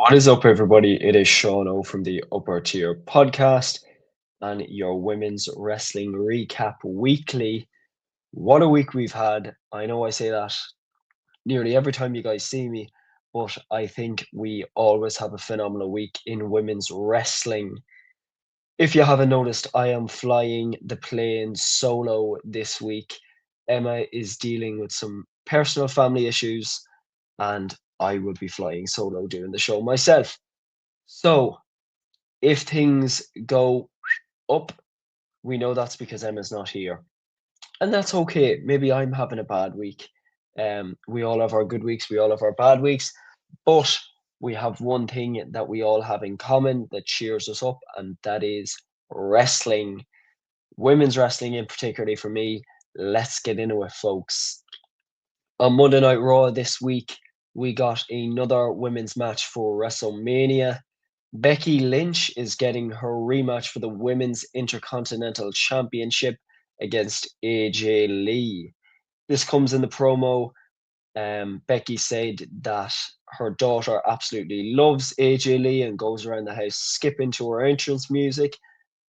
What is up, everybody? It is Sean O from the Upper Tier Podcast and your Women's Wrestling Recap Weekly. What a week we've had. I know I say that nearly every time you guys see me, but I think we always have a phenomenal week in women's wrestling. If you haven't noticed, I am flying the plane solo this week. Emma is dealing with some personal family issues, and I will be flying solo doing the show myself. So, if things go up, we know that's because Emma's not here. And that's okay. Maybe I'm having a bad week. We all have our good weeks, we all have our bad weeks, but we have one thing that we all have in common that cheers us up, and that is wrestling. Women's wrestling, in particularly for me. Let's get into it, folks. On Monday Night Raw this week, we got another women's match for WrestleMania. Becky Lynch is getting her rematch for the Women's Intercontinental Championship against AJ Lee. This comes in the promo. Becky said that her daughter absolutely loves AJ Lee and goes around the house skipping to her entrance music,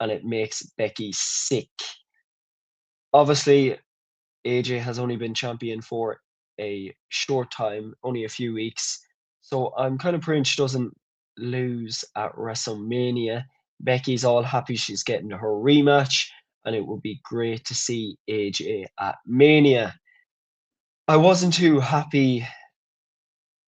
and it makes Becky sick. Obviously, AJ has only been champion for a short time, only a few weeks. So I'm kind of praying she doesn't lose at WrestleMania. Becky's all happy she's getting her rematch, and it would be great to see AJ at Mania. I wasn't too happy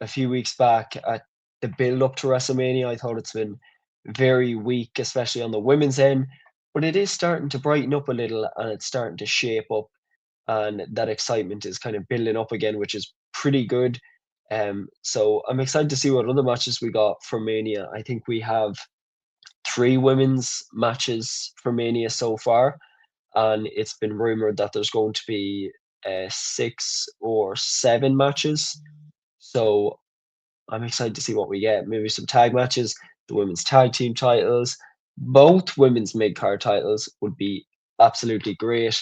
a few weeks back at the build up to WrestleMania. I thought it's been very weak, especially on the women's end, but it is starting to brighten up a little and it's starting to shape up, and that excitement is kind of building up again, which is pretty good. So I'm excited to see what other matches we got for Mania. I think we have three women's matches for Mania so far, and it's been rumored that there's going to be six or seven matches. So I'm excited to see what we get. Maybe some tag matches, the women's tag team titles, both women's mid card titles would be absolutely great.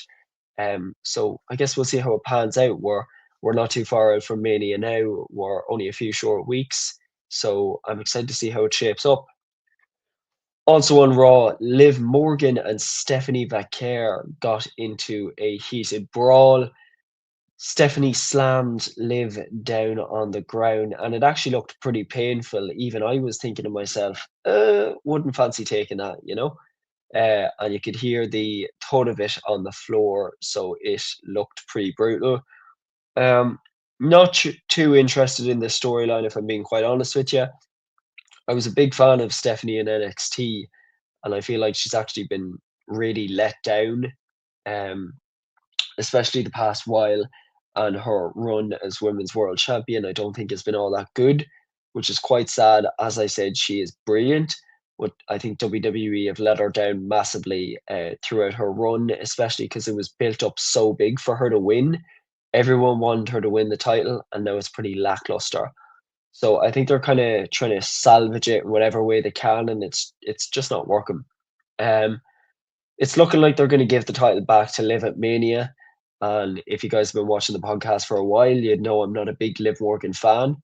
So I guess we'll see how it pans out. We're not too far out from Mania now. We're only a few short weeks, so I'm excited to see how it shapes up. Also on Raw, Liv Morgan and Stephanie Vaquer got into a heated brawl. Stephanie slammed Liv down on the ground, and it actually looked pretty painful. Even I was thinking to myself, wouldn't fancy taking that, you know? And you could hear the thud of it on the floor, so it looked pretty brutal. Um, not too interested in the storyline, if I'm being quite honest with you. I was a big fan of Stephanie in NXT, and I feel like she's actually been really let down, um, especially the past while. And her run as Women's World Champion, I don't think has been all that good, which is quite sad. As I said, she is brilliant, but I think WWE have let her down massively throughout her run, especially because it was built up so big for her to win. Everyone wanted her to win the title, and now it's pretty lackluster. So I think they're kind of trying to salvage it in whatever way they can, and it's just not working. Um, it's looking like they're going to give the title back to Liv at Mania. And if you guys have been watching the podcast for a while, you'd know I'm not a big Liv Morgan fan.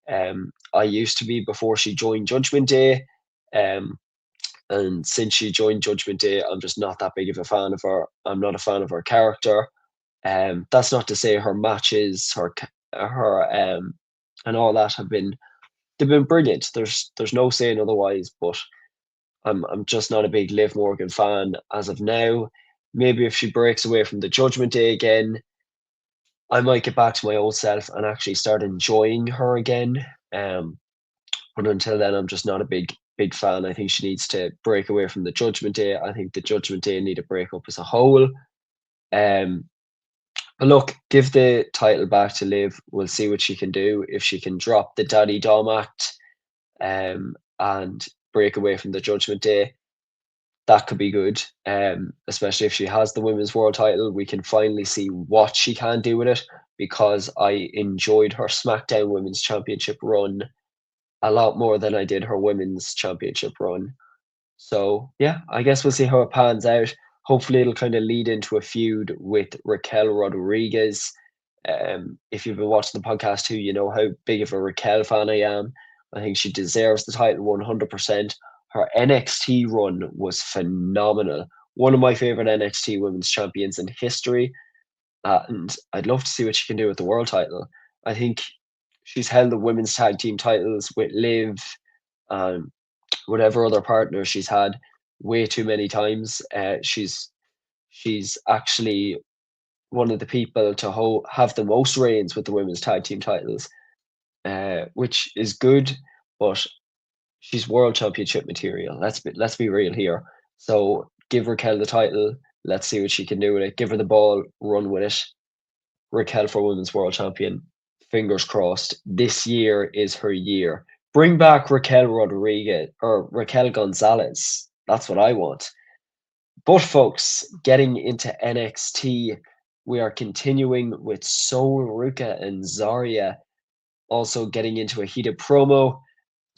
I used to be before she joined Judgment Day. Um, and since she joined Judgment Day, I'm just not that big of a fan of her. I'm not a fan of her character. That's not to say her matches, and all that they've been brilliant. There's no saying otherwise, but I'm just not a big Liv Morgan fan as of now. Maybe if she breaks away from the Judgment Day again, I might get back to my old self and actually start enjoying her again. Um, but until then, I'm just not a big fan. I think she needs to break away from the Judgment Day. I think the Judgment Day need to break up as a whole. Um, but look, give the title back to Liv. We'll see what she can do. If she can drop the Daddy Dom act, and break away from the Judgment Day, that could be good. Especially if she has the women's world title, we can finally see what she can do with it, because I enjoyed her SmackDown Women's Championship run a lot more than I did her women's championship run. So yeah, I guess we'll see how it pans out. Hopefully it'll kind of lead into a feud with Raquel Rodriguez. If you've been watching the podcast too, you know how big of a Raquel fan I am. I think she deserves the title 100%. Her NXT run was phenomenal. One of my favorite NXT women's champions in history. And I'd love to see what she can do with the world title. I think she's held the women's tag team titles with Liv and whatever other partner she's had way too many times. She's actually one of the people to have the most reigns with the women's tag team titles, which is good, but she's world championship material. Let's be real here. So give Raquel the title. Let's see what she can do with it. Give her the ball, run with it. Raquel for women's world champion. Fingers crossed. This year is her year. Bring back Raquel Rodriguez or Raquel Gonzalez. That's what I want. But folks, getting into NXT, we are continuing with Sol Ruka and Zarya also getting into a heated promo.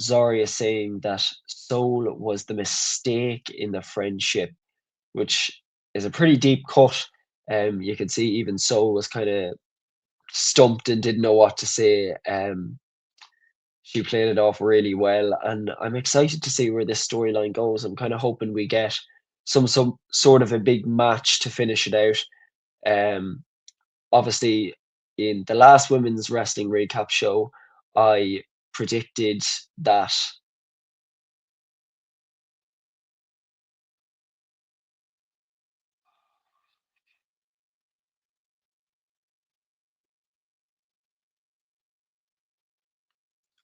Zarya saying that Sol was the mistake in the friendship, which is a pretty deep cut. You can see even Sol was kind of stumped and didn't know what to say. She played it off really well, and I'm excited to see where this storyline goes. I'm kind of hoping we get some sort of a big match to finish it out. Um, Obviously, in the last women's wrestling recap show, I predicted that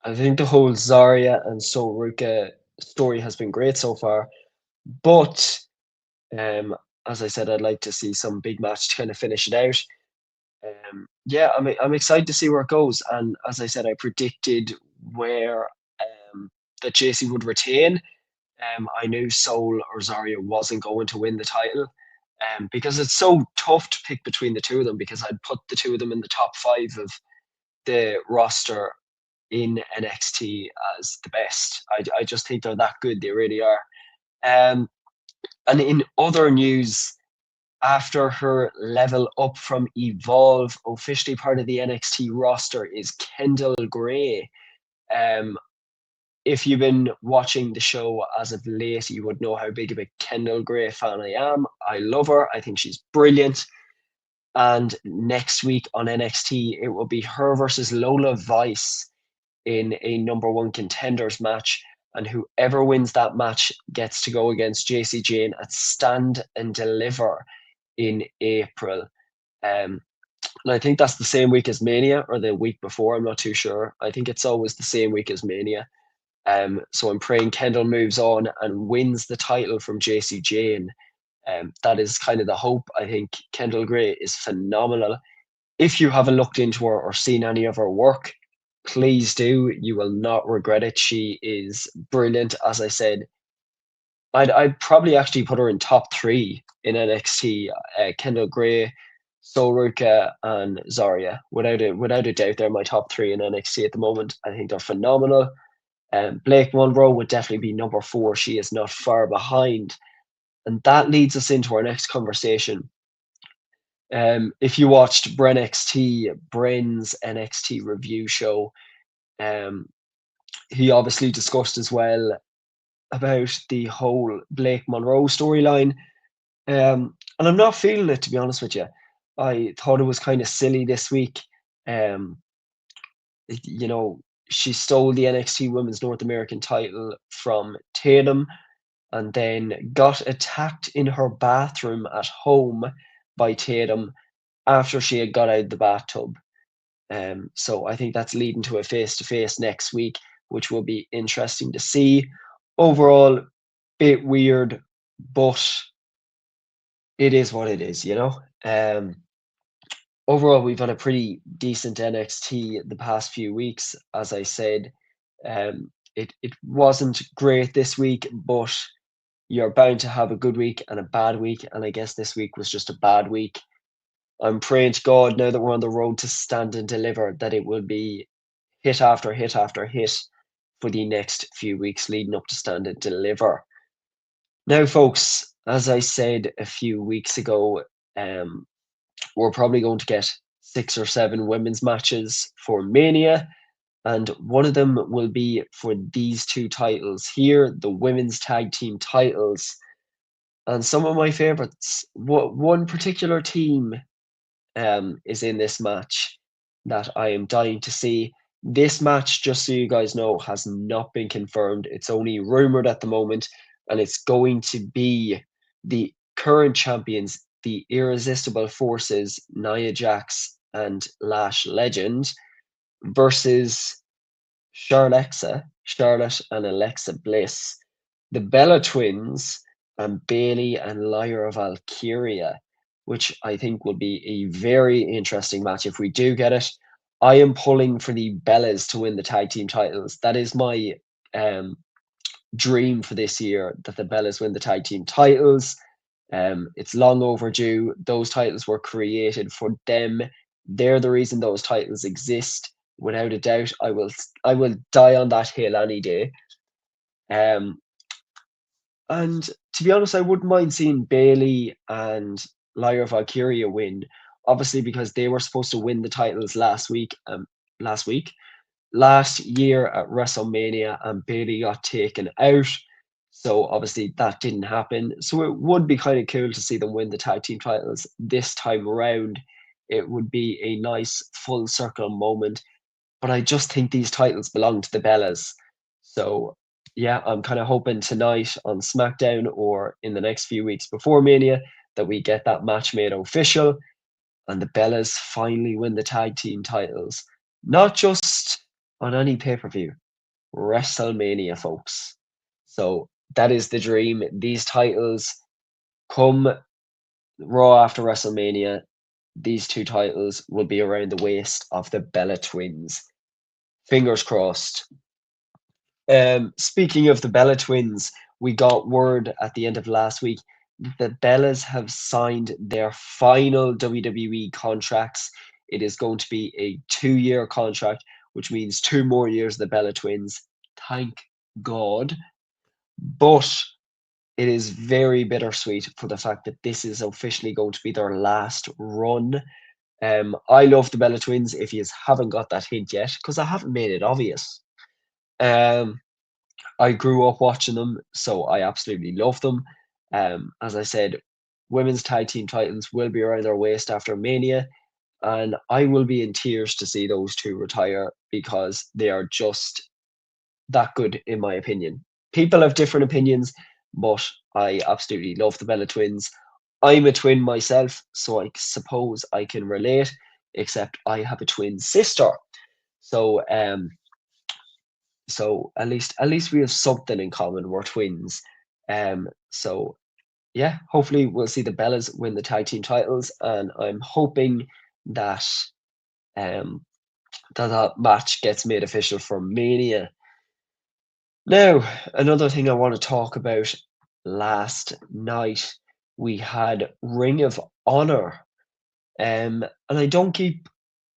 I think the whole Zarya and Sol Ruka story has been great so far, but um, as I said, I'd like to see some big match to kind of finish it out. Yeah, I'm excited to see where it goes. And as I said, I predicted where that JC would retain. I knew Soul or Zarya wasn't going to win the title. Because it's so tough to pick between the two of them because I'd put the two of them in the top five of the roster in NXT as the best. I just think they're that good. They really are. Um, and in other news, after her level up from Evolve, officially part of the NXT roster is Kendall Gray. Um, if you've been watching the show as of late, you would know how big of a Kendall Gray fan I am. I love her. I think she's brilliant. And next week on NXT, it will be her versus Lola Vice in a number one contenders match. And whoever wins that match gets to go against JC Jane at Stand and Deliver in April. Um, and I think that's the same week as Mania or the week before. I'm not too sure. I think it's always the same week as Mania. So I'm praying Kendall moves on and wins the title from JC Jane. That is kind of the hope. I think Kendall Gray is phenomenal. If you haven't looked into her or seen any of her work, please do. You will not regret it. She is brilliant. As I said, I'd probably actually put her in top three in NXT. Kendall Gray, Sol Ruka, and Zarya. Without a doubt, they're my top three in NXT at the moment. I think they're phenomenal. Blake Monroe would definitely be number four. She is not far behind. And that leads us into our next conversation. If you watched Bren's NXT review show, um, he obviously discussed as well about the whole Blake Monroe storyline. And I'm not feeling it, to be honest with you. I thought it was kind of silly this week. Um, you know, she stole the NXT Women's North American title from Tatum and then got attacked in her bathroom at home by Tatum after she had got out of the bathtub. So I think that's leading to a face to face next week, which will be interesting to see. Overall, bit weird, but it is what it is, you know. Overall, we've had a pretty decent NXT the past few weeks. As I said, it wasn't great this week, but you're bound to have a good week and a bad week, and I guess this week was just a bad week. I'm praying to God now that we're on the road to Stand and Deliver that it will be hit after hit after hit for the next few weeks leading up to Stand and Deliver. Now, folks, as I said a few weeks ago, um, we're probably going to get 6 or 7 women's matches for Mania. and one of them will be for these two titles here, the women's tag team titles. And some of my favorites, one particular team is in this match that I am dying to see. This match, just so you guys know, has not been confirmed. It's only rumored at the moment, and it's going to be the current champions, the Irresistible Forces, Nia Jax and Lash Legend, versus Charlotte and Alexa Bliss, the Bella Twins, and Bailey and Lyra Valkyria, which I think will be a very interesting match if we do get it. I am pulling for the Bellas to win the tag team titles. That is my um, dream for this year, that the Bellas win the tag team titles. It's long overdue. Those titles were created for them. They're the reason those titles exist. Without a doubt, I will die on that hill any day. Um, and to be honest, I wouldn't mind seeing Bailey and Lyra Valkyria win. Obviously, because they were supposed to win the titles last week, last year at WrestleMania, and Bailey got taken out. So obviously that didn't happen. So it would be kind of cool to see them win the tag team titles this time around. It would be a nice full circle moment. But I just think these titles belong to the Bellas. So yeah, I'm kind of hoping tonight on SmackDown or in the next few weeks before Mania that we get that match made official and the Bellas finally win the tag team titles. Not just on any pay-per-view, WrestleMania, folks. So that is the dream. These titles come Raw after WrestleMania. These two titles will be around the waist of the Bella Twins. Fingers crossed. Speaking of the Bella Twins, we got word at the end of last week that the Bellas have signed their final WWE contracts. It is going to be a 2-year contract, which means 2 more years of the Bella Twins. Thank God. But it is very bittersweet for the fact that this is officially going to be their last run. I love the Bella Twins, if you haven't got that hint yet, because I haven't made it obvious. Um, I grew up watching them, so I absolutely love them. As I said, women's tag team titles will be around their waist after Mania, and I will be in tears to see those two retire because they are just that good, in my opinion. People have different opinions, but I absolutely love the Bella Twins. I'm a twin myself, so I suppose I can relate, except I have a twin sister. So so at least we have something in common. We're twins. So yeah, hopefully we'll see the Bellas win the tag team titles, and I'm hoping that um that match gets made official for Mania. Now, another thing I want to talk about, last night we had Ring of Honor. And I don't keep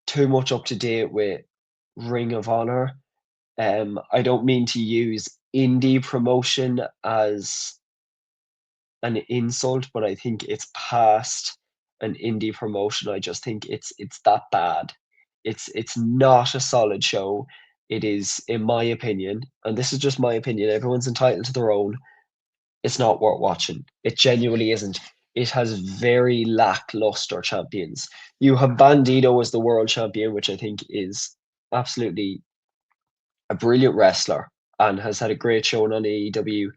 too much up to date with Ring of Honor. I don't mean to use indie promotion as an insult, but I think it's past an indie promotion. I just think it's that bad. It's not a solid show. It is, in my opinion, and this is just my opinion, everyone's entitled to their own. It's not worth watching. It genuinely isn't. It has very lackluster champions. You have Bandito as the world champion, which I think is absolutely a brilliant wrestler and has had a great showing on AEW.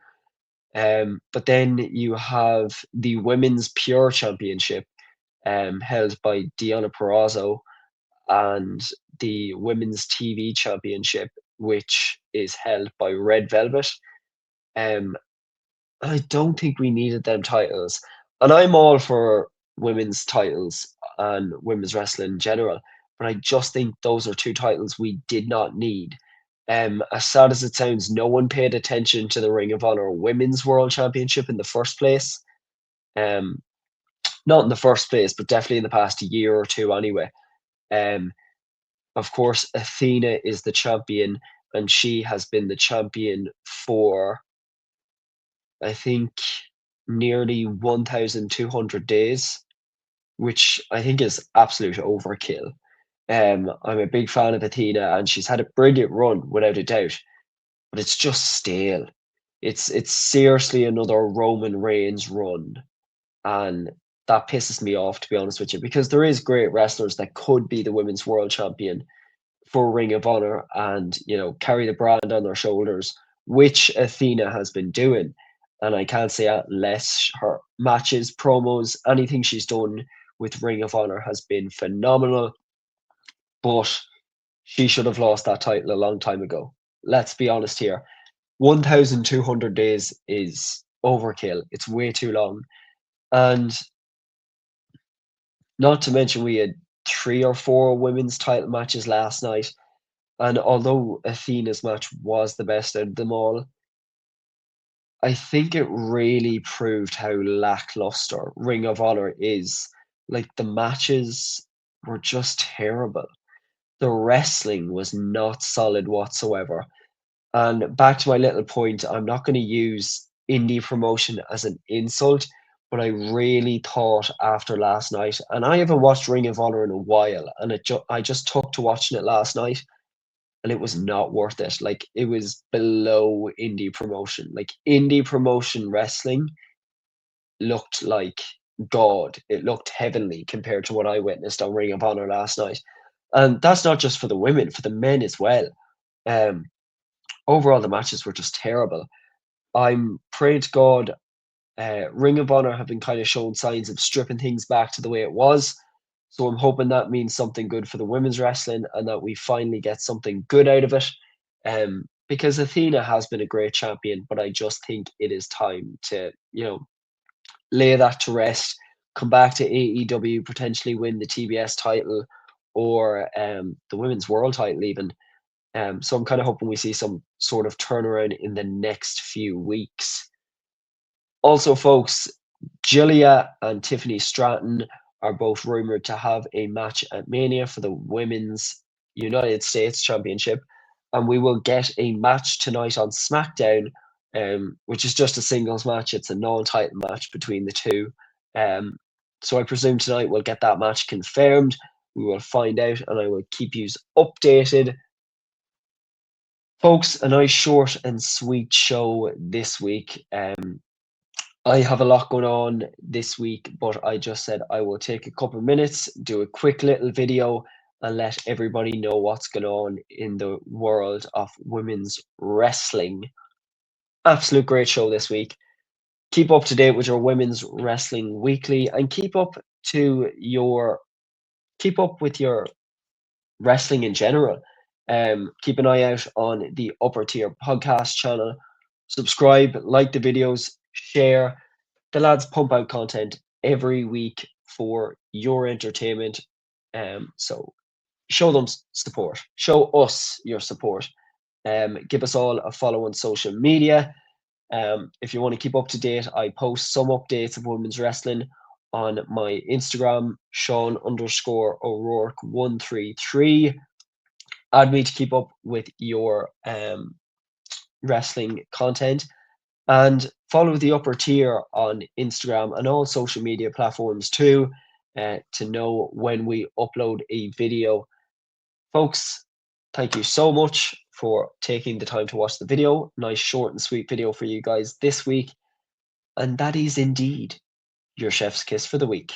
But then you have the Women's Pure Championship, held by Deonna Purrazzo, and the Women's TV Championship, which is held by Red Velvet. Um, I don't think we needed them titles. And I'm all for women's titles and women's wrestling in general, but I just think those are two titles we did not need. As sad as it sounds, no one paid attention to the Ring of Honor Women's World Championship in the first place. Um, Not in the first place, but definitely in the past year or two anyway. Um, of course, Athena is the champion, and she has been the champion for, I think, nearly 1,200 days, which I think is absolute overkill. I'm a big fan of Athena, and she's had a brilliant run without a doubt, but it's just stale. It's seriously another Roman Reigns run, and that pisses me off, to be honest with you, because there is great wrestlers that could be the women's world champion for Ring of Honor and, carry the brand on their shoulders, which Athena has been doing. And I can't say that less. Her matches, promos, anything she's done with Ring of Honor has been phenomenal, but she should have lost that title a long time ago. Let's be honest here. 1,200 days is overkill. It's way too long. And not to mention, we had 3 or 4 women's title matches last night. And although Athena's match was the best out of them all, I think it really proved how lackluster Ring of Honor is. Like, the matches were just terrible. The wrestling was not solid whatsoever. And back to my little point, I'm not going to use indie promotion as an insult, but I really thought after last night, and I haven't watched Ring of Honor in a while, and I just took to watching it last night, and it was not worth it. Like, it was below indie promotion. Like, indie promotion wrestling looked like God. It looked heavenly compared to what I witnessed on Ring of Honor last night. And that's not just for the women, for the men as well. Um, Overall, the matches were just terrible. I'm praying to God, Ring of Honor have been kind of showing signs of stripping things back to the way it was. So I'm hoping that means something good for the women's wrestling and that we finally get something good out of it. Because Athena has been a great champion, but I just think it is time to, lay that to rest, come back to AEW, potentially win the TBS title or the women's world title even. So I'm kind of hoping we see some sort of turnaround in the next few weeks. Also, folks, Julia and Tiffany Stratton are both rumored to have a match at Mania for the Women's United States Championship, and we will get a match tonight on SmackDown, which is just a singles match. It's a non-title match between the two. So I presume tonight we'll get that match confirmed. We will find out, and I will keep you updated. Folks, a nice short and sweet show this week. I have a lot going on this week, but I just said I will take a couple of minutes, do a quick little video, and let everybody know what's going on in the world of women's wrestling. Absolute great show this week. Keep up to date with your Women's Wrestling Weekly and keep up with your wrestling in general. Keep an eye out on the Upper Tier podcast channel. Subscribe, like the videos, share. The lads pump out content every week for your entertainment. So show them support. Show us your support. Give us all a follow on social media. If you want to keep up to date, I post some updates of women's wrestling on my Instagram, Sean_O'Rourke133. Add me to keep up with your wrestling content and follow the Upper Tier on Instagram and all social media platforms too to know when we upload a video. Folks, thank you so much for taking the time to watch the video. Nice short and sweet video for you guys this week. And that is indeed your chef's kiss for the week.